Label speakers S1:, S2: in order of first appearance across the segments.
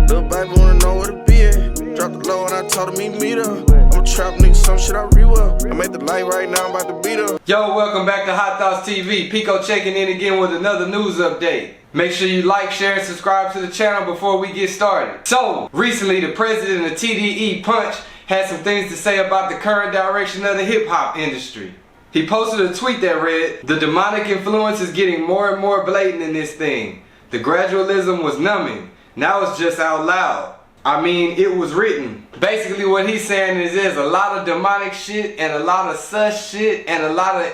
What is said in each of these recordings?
S1: Little baby wanna know where to be at. Dropped the low and I told him meet her. I'm a trap nigga, some shit I re-well. I'm at the light right now, I'm about to beat her.
S2: Yo, welcome back to Hot Thoughts TV. Pico checking in again with another news update. Make sure you like, share, and subscribe to the channel before we get started. So, recently the president of TDE Punch had some things to say about the current direction of the hip-hop industry. He posted a tweet that read, "The demonic influence is getting more and more blatant in this thing. The gradualism was numbing. Now it's just out loud. I mean, it was written." Basically what he's saying is there's a lot of demonic shit and a lot of sus shit and a lot of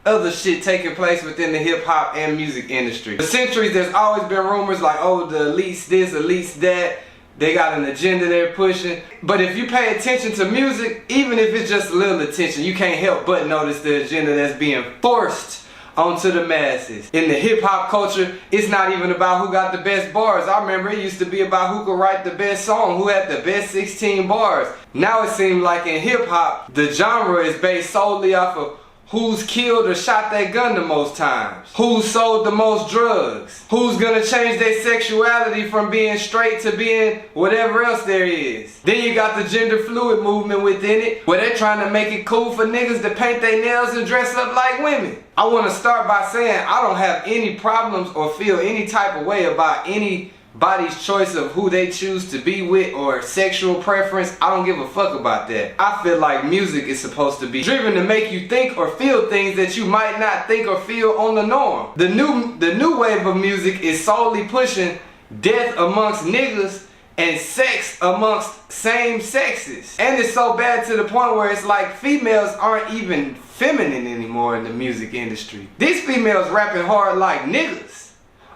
S2: other shit taking place within the hip-hop and music industry. For centuries there's always been rumors like, oh, the elites this, elites that. They got an agenda they're pushing. But if you pay attention to music, even if it's just a little attention, you can't help but notice the agenda that's being forced onto the masses. In the hip-hop culture, it's not even about who got the best bars. I remember it used to be about who could write the best song, who had the best 16 bars. Now it seems like in hip-hop, the genre is based solely off of who's killed or shot their gun the most times, who's sold the most drugs, who's gonna change their sexuality from being straight to being whatever else there is. Then you got the gender fluid movement within it, where they're trying to make it cool for niggas to paint their nails and dress up like women. I want to start by saying I don't have any problems or feel any type of way about anybody's choice of who they choose to be with or sexual preference. I don't give a fuck about that. I feel like music is supposed to be driven to make you think or feel things that you might not think or feel on the norm. The new wave of music is solely pushing death amongst niggas and sex amongst same sexes. And it's so bad to the point where it's like females aren't even feminine anymore in the music industry. These females rapping hard like niggas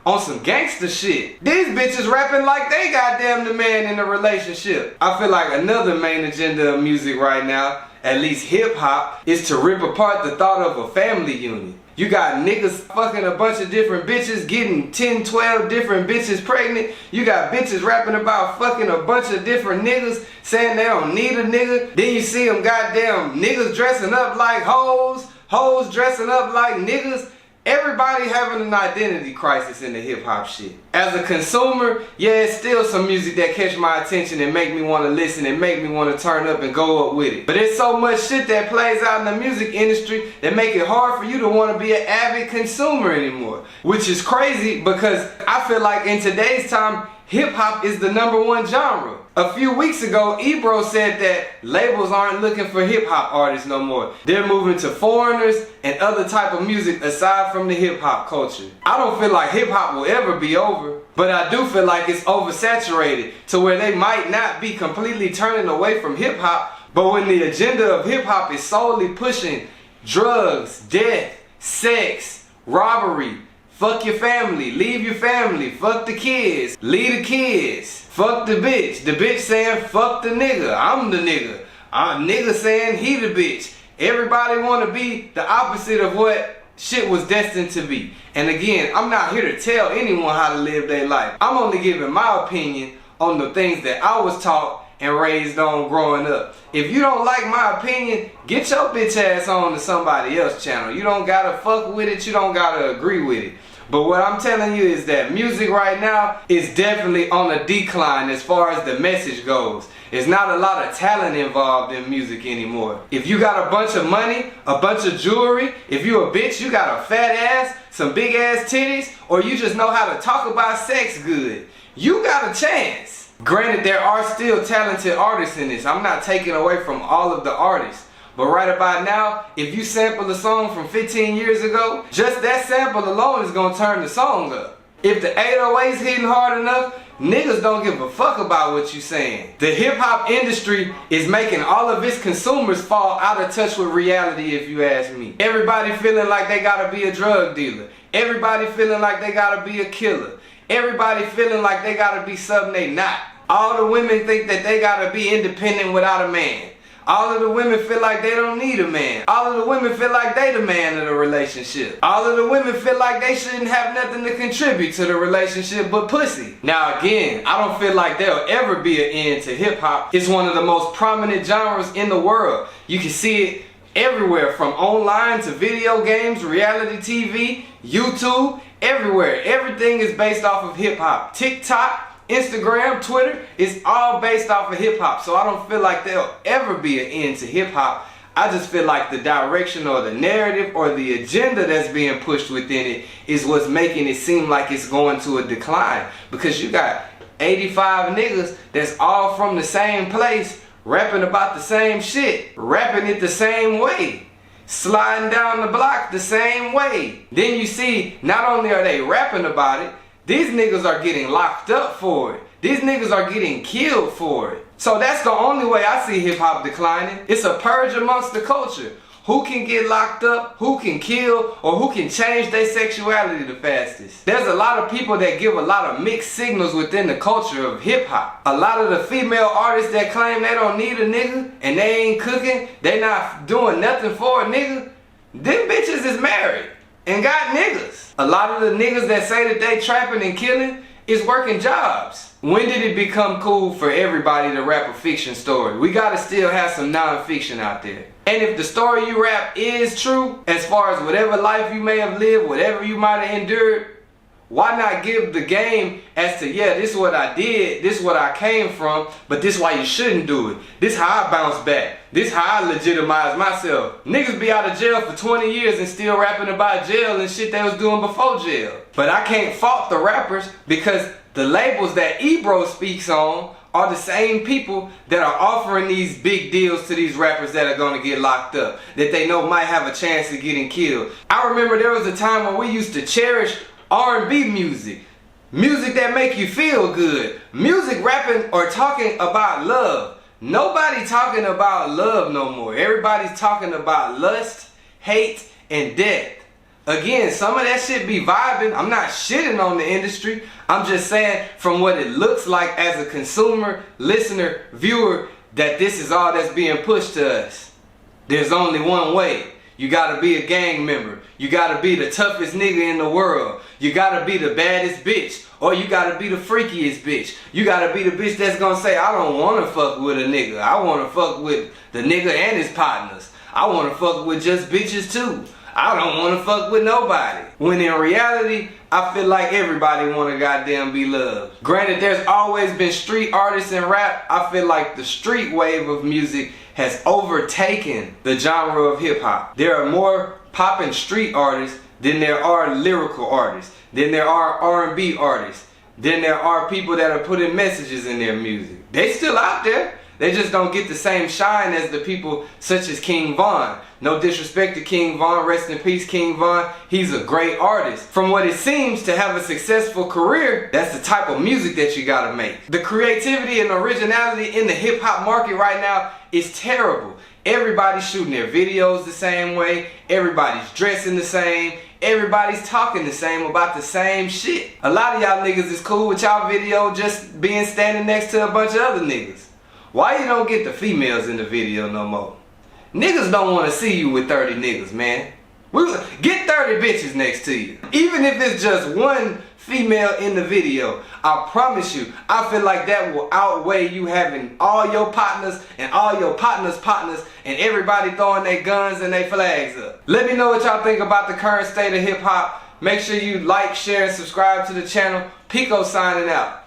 S2: on some gangster shit. These bitches rapping like they goddamn the man in the relationship. I feel like another main agenda of music right now, at least hip hop, is to rip apart the thought of a family unit. You got niggas fucking a bunch of different bitches, getting 10, 12 different bitches pregnant. You got bitches rapping about fucking a bunch of different niggas, saying they don't need a nigga. Then you see them goddamn niggas dressing up like hoes, hoes dressing up like niggas. Everybody having an identity crisis in the hip-hop shit. As a consumer, yeah, it's still some music that catch my attention and make me want to listen and make me want to turn up and go up with it. But there's so much shit that plays out in the music industry that make it hard for you to want to be an avid consumer anymore. Which is crazy because I feel like in today's time, hip-hop is the #1 genre. A few weeks ago, Ebro said that labels aren't looking for hip-hop artists no more. They're moving to foreigners and other type of music aside from the hip-hop culture. I don't feel like hip-hop will ever be over, but I do feel like it's oversaturated to where they might not be completely turning away from hip-hop, but when the agenda of hip-hop is solely pushing drugs, death, sex, robbery, fuck your family, leave your family, fuck the kids, leave the kids, fuck the bitch saying fuck the nigga, I'm the nigga, nigga saying he the bitch. Everybody want to be the opposite of what shit was destined to be. And again, I'm not here to tell anyone how to live their life. I'm only giving my opinion on the things that I was taught and raised on growing up. If you don't like my opinion, get your bitch ass on to somebody else's channel. You don't gotta fuck with it, you don't gotta agree with it. But what I'm telling you is that music right now is definitely on a decline as far as the message goes. There's not a lot of talent involved in music anymore. If you got a bunch of money, a bunch of jewelry, if you a bitch, you got a fat ass, some big ass titties, or you just know how to talk about sex good, you got a chance. Granted, there are still talented artists in this. I'm not taking away from all of the artists. But right about now, if you sample a song from 15 years ago, just that sample alone is gonna turn the song up. If the 808's hitting hard enough, niggas don't give a fuck about what you saying. The hip-hop industry is making all of its consumers fall out of touch with reality, if you ask me. Everybody feeling like they gotta be a drug dealer. Everybody feeling like they gotta be a killer. Everybody feeling like they gotta be something they not. All the women think that they gotta be independent without a man. All of the women feel like they don't need a man. All of the women feel like they the man of the relationship. All of the women feel like they shouldn't have nothing to contribute to the relationship but pussy. Now again, I don't feel like there'll ever be an end to hip hop. It's one of the most prominent genres in the world. You can see it everywhere, from online to video games, reality TV, YouTube, everywhere. Everything is based off of hip hop. TikTok, Instagram, Twitter, it's all based off of hip hop. So I don't feel like there'll ever be an end to hip hop. I just feel like the direction or the narrative or the agenda that's being pushed within it is what's making it seem like it's going to a decline. Because you got 85 niggas that's all from the same place, rapping about the same shit, rapping it the same way, sliding down the block the same way. Then you see, not only are they rapping about it, these niggas are getting locked up for it. These niggas are getting killed for it. So that's the only way I see hip hop declining. It's a purge amongst the culture. Who can get locked up, who can kill, or who can change their sexuality the fastest. There's a lot of people that give a lot of mixed signals within the culture of hip hop. A lot of the female artists that claim they don't need a nigga and they ain't cooking, they not doing nothing for a nigga, them bitches is married and got niggas. A lot of the niggas that say that they trapping and killing is working jobs. When did it become cool for everybody to rap a fiction story? We gotta still have some non-fiction out there. And if the story you rap is true, as far as whatever life you may have lived, whatever you might have endured, why not give the game as to, yeah, this is what I did, this is what I came from, but this is why you shouldn't do it. This is how I bounce back. This is how I legitimize myself. Niggas be out of jail for 20 years and still rapping about jail and shit they was doing before jail. But I can't fault the rappers because the labels that Ebro speaks on are the same people that are offering these big deals to these rappers that are gonna get locked up, that they know might have a chance of getting killed. I remember there was a time when we used to cherish R&B music. Music that make you feel good. Music rapping or talking about love. Nobody talking about love no more. Everybody's talking about lust, hate, and death. Again, some of that shit be vibing. I'm not shitting on the industry. I'm just saying from what it looks like as a consumer, listener, viewer, that this is all that's being pushed to us. There's only one way. You gotta be a gang member. You gotta be the toughest nigga in the world. You gotta be the baddest bitch. Or you gotta be the freakiest bitch. You gotta be the bitch that's gonna say, I don't wanna fuck with a nigga. I wanna fuck with the nigga and his partners. I wanna fuck with just bitches too. I don't wanna fuck with nobody. When in reality, I feel like everybody wanna goddamn be loved. Granted, there's always been street artists in rap. I feel like the street wave of music has overtaken the genre of hip hop. There are more poppin' street artists than there are lyrical artists, than there are R&B artists, than there are people that are putting messages in their music. They still out there. They just don't get the same shine as the people such as King Von. No disrespect to King Von, rest in peace King Von. He's a great artist. From what it seems to have a successful career, that's the type of music that you gotta make. The creativity and originality in the hip hop market right now is terrible. Everybody's shooting their videos the same way. Everybody's dressing the same. Everybody's talking the same about the same shit. A lot of y'all niggas is cool with y'all video just being standing next to a bunch of other niggas. Why you don't get the females in the video no more? Niggas don't want to see you with 30 niggas, man. Get 30 bitches next to you. Even if it's just one female in the video, I promise you, I feel like that will outweigh you having all your partners and all your partners' partners and everybody throwing their guns and their flags up. Let me know what y'all think about the current state of hip hop. Make sure you like, share, and subscribe to the channel. Pico signing out.